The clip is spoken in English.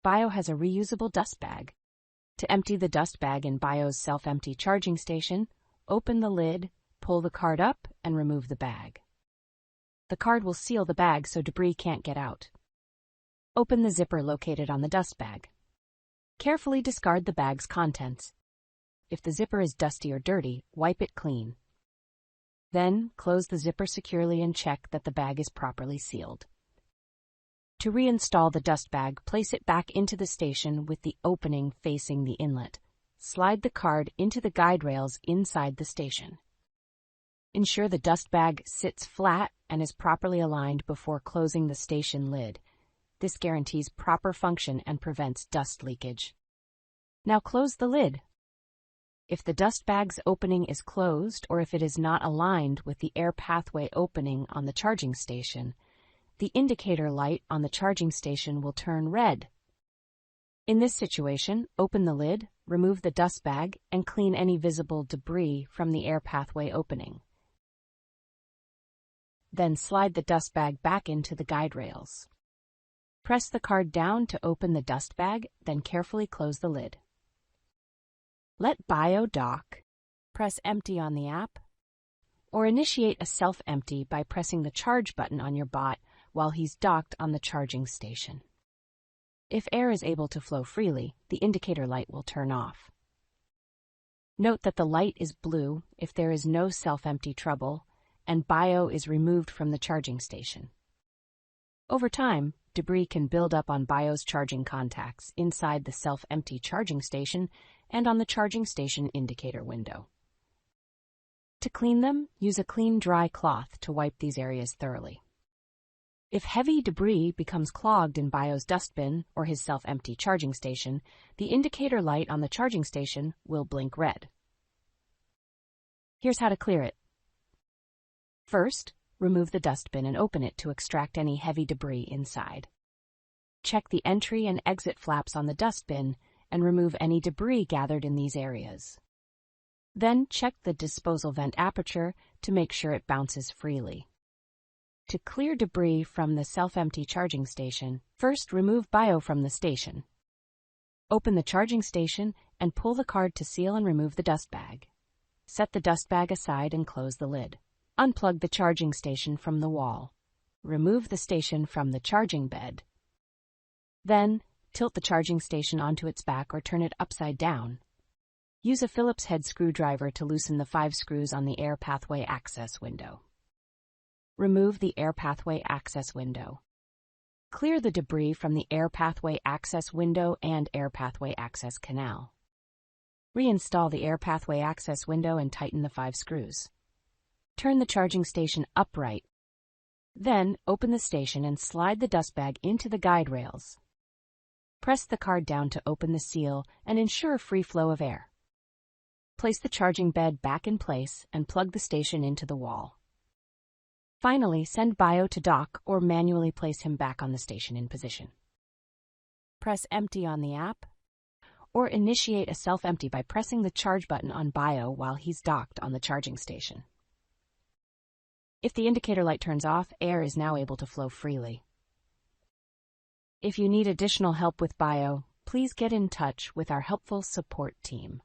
bO has a reusable dust bag. To empty the dust bag in bO's self-empty charging station, open the lid, pull the card up, and remove the bag. The card will seal the bag so debris can't get out. Open the zipper located on the dust bag. Carefully discard the bag's contents. If the zipper is dusty or dirty, wipe it clean. Then, close the zipper securely and check that the bag is properly sealed. To reinstall the dust bag, place it back into the station with the opening facing the inlet. Slide the card into the guide rails inside the station. Ensure the dust bag sits flat and is properly aligned before closing the station lid. This guarantees proper function and prevents dust leakage. Now close the lid. If the dust bag's opening is closed or if it is not aligned with the air pathway opening on the charging station, the indicator light on the charging station will turn red. In this situation, open the lid, remove the dust bag, and clean any visible debris from the air pathway opening. Then slide the dust bag back into the guide rails. Press the card down to open the dust bag, then carefully close the lid. Let bO dock. Press empty on the app, or initiate a self-empty by pressing the charge button on your bot while he's docked on the charging station. If air is able to flow freely, the indicator light will turn off. Note that the light is blue if there is no self-empty trouble and bO is removed from the charging station. Over time, debris can build up on bO's charging contacts inside the self-empty charging station and on the charging station indicator window. To clean them, use a clean, dry cloth to wipe these areas thoroughly. If heavy debris becomes clogged in bO's dustbin or his self-empty charging station, the indicator light on the charging station will blink red. Here's how to clear it. First, remove the dustbin and open it to extract any heavy debris inside. Check the entry and exit flaps on the dustbin and remove any debris gathered in these areas. Then check the disposal vent aperture to make sure it bounces freely. To clear debris from the self-empty charging station, first remove bO from the station. Open the charging station and pull the card to seal and remove the dust bag. Set the dust bag aside and close the lid. Unplug the charging station from the wall. Remove the station from the charging bed. Then, tilt the charging station onto its back or turn it upside down. Use a Phillips head screwdriver to loosen the 5 screws on the air pathway access window. Remove the air pathway access window. Clear the debris from the air pathway access window and air pathway access canal. Reinstall the air pathway access window and tighten the 5 screws. Turn the charging station upright. Then, open the station and slide the dust bag into the guide rails. Press the card down to open the seal and ensure free flow of air. Place the charging bed back in place and plug the station into the wall. Finally, send bO to dock or manually place him back on the station in position. Press empty on the app, or initiate a self-empty by pressing the charge button on bO while he's docked on the charging station. If the indicator light turns off, air is now able to flow freely. If you need additional help with bO, please get in touch with our helpful support team.